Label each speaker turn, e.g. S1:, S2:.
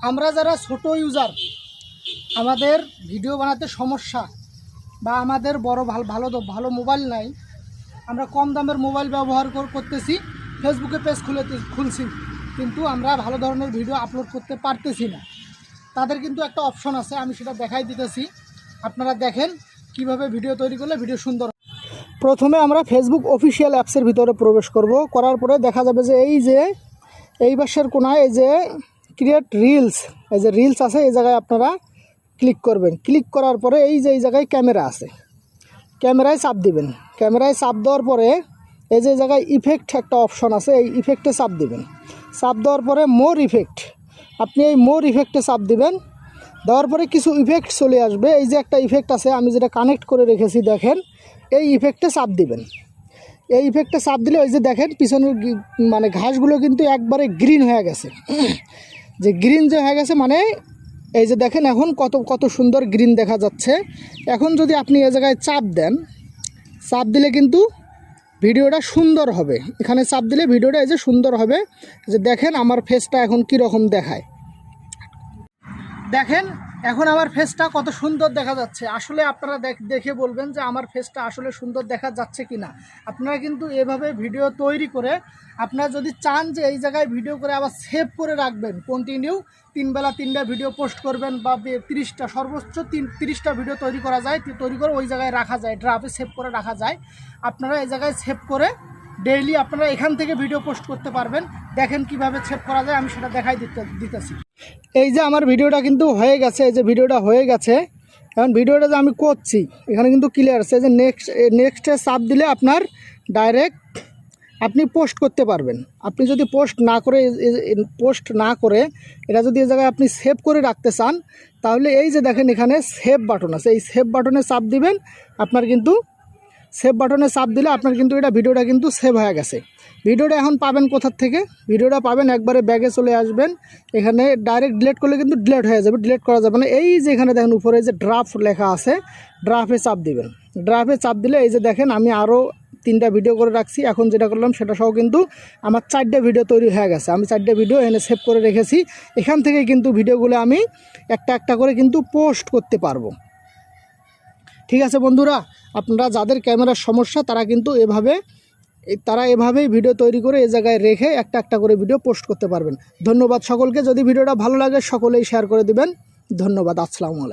S1: আমরা যারা ছোট ইউজার, আমাদের ভিডিও বানাতে সমস্যা বা আমাদের বড় ভালো মোবাইল নাই, আমরা কম দামের মোবাইল ব্যবহার করতেছি, ফেসবুকে পেজ খুলছি, কিন্তু আমরা ভালো ধরনের ভিডিও আপলোড করতে পারতেছি না। তাদের কিন্তু একটা অপশন আছে, আমি সেটা দেখাই দিতেছি। আপনারা দেখেন কিভাবে ভিডিও তৈরি করলে ভিডিও সুন্দর। প্রথমে আমরা ফেসবুক অফিসিয়াল অ্যাপসের ভিতরে প্রবেশ করব। করার পরে দেখা যাবে যে এই পাশের কোনায় এই যে ক্রিয়েট রিলস, এই যে রিলস আছে, এই জায়গায় আপনারা ক্লিক করবেন। ক্লিক করার পরে এই জায়গায় ক্যামেরা আছে, ক্যামেরায় চাপ দিবেন। ক্যামেরায় চাপ দেওয়ার পরে এই যে জায়গায় ইফেক্ট একটা অপশন আছে, এই ইফেক্টে চাপ দিবেন। চাপ দেওয়ার পরে মোর ইফেক্ট, আপনি এই মোর ইফেক্টে চাপ দিবেন। দেওয়ার পরে কিছু ইফেক্ট চলে আসবে। এই যে একটা ইফেক্ট আছে, আমি যেটা কানেক্ট করে রেখেছি, দেখেন এই ইফেক্টে চাপ দিবেন। এই ইফেক্টে চাপ দিলে ওই যে দেখেন পিছনের মানে ঘাসগুলো কিন্তু একবারে গ্রিন হয়ে গেছে। যে গ্রিন যে হয়ে গেছে মানে এই যে দেখেন এখন কত সুন্দর গ্রিন দেখা যাচ্ছে। এখন যদি আপনি এই জায়গায় চাপ দেন, চাপ দিলে কিন্তু ভিডিওটা সুন্দর হবে। এখানে চাপ দিলে ভিডিওটা এই যে সুন্দর হবে। যে দেখেন আমার ফেসটা এখন কীরকম দেখায়, দেখেন এখন আমার ফেসটা কত সুন্দর দেখা যাচ্ছে। আসলে আপনারা দেখে বলবেন যে আমার ফেসটা আসলে সুন্দর দেখা যাচ্ছে কি না। আপনারা কিন্তু এভাবে ভিডিও তৈরি করে আপনারা যদি চান যে এই জায়গায় ভিডিও করে আবার সেভ করে রাখবেন, কন্টিনিউ 3 বেলা 3টা ভিডিও পোস্ট করবেন বা 30টা সর্বোচ্চ 30টা ভিডিও তৈরি করা যায়, তৈরি করে ওই জায়গায় রাখা যায়, ড্রাফে সেভ করে রাখা যায়। আপনারা এই জায়গায় সেভ করে ডেইলি আপনারা এখান থেকে ভিডিও পোস্ট করতে পারবেন। দেখেন কিভাবে সেভ করা যায়, আমি সেটা দেখাই দিতেছি। এই যে আমার ভিডিওটা কিন্তু হয়ে গেছে, এই যে ভিডিওটা হয়ে গেছে। এখন ভিডিওটা যে আমি করছি এখানে কিন্তু ক্লিয়ার আছে। যে নেক্সটে চাপ দিলে আপনার ডাইরেক্ট আপনি পোস্ট করতে পারবেন। আপনি যদি পোস্ট না করে এটা যদি এই জায়গায় আপনি সেভ করে রাখতে চান, তাহলে এই যে দেখেন এখানে সেভ বাটন আছে, এই সেভ বাটনে চাপ দিবেন। আপনার কিন্তু সেভ বাটনে চাপ দিলে আপনার কিন্তু ভিডিওটা কিন্তু সেভ হয়ে গেছে। ভিডিওটা এখন পাবেন কোথার থেকে? ভিডিওটা পাবেন একবারে ব্যাগে চলে আসবেন, এখানে ডাইরেক্ট ডিলিট করলে কিন্তু ডিলিট হয়ে যাবে, ডিলিট করা যাবে না। এই যে এখানে দেখেন উপরে যে ড্রাফট লেখা আছে, ড্রাফে চাপ দিবেন। ড্রাফে চাপ দিলে এই যে দেখেন আমি আরও 3টা ভিডিও করে রাখছি। এখন যেটা করলাম সেটা সহ কিন্তু আমার 4টা ভিডিও তৈরি হয়ে গেছে। আমি 4টা ভিডিও এনে সেভ করে রেখেছি। এখান থেকে কিন্তু ভিডিওগুলো আমি একটা করে কিন্তু পোস্ট করতে পারবো। ঠিক আছে বন্ধুরা, আপনারা যাদের ক্যামেরার সমস্যা তারা কিন্তু এভাবেই ভিডিও তৈরি করে এই জায়গায় রেখে একটা করে ভিডিও পোস্ট করতে পারবেন। ধন্যবাদ সকলকে। যদি ভিডিওটা ভালো লাগে সকলেই শেয়ার করে দিবেন। ধন্যবাদ। আসসালামু আলাইকুম।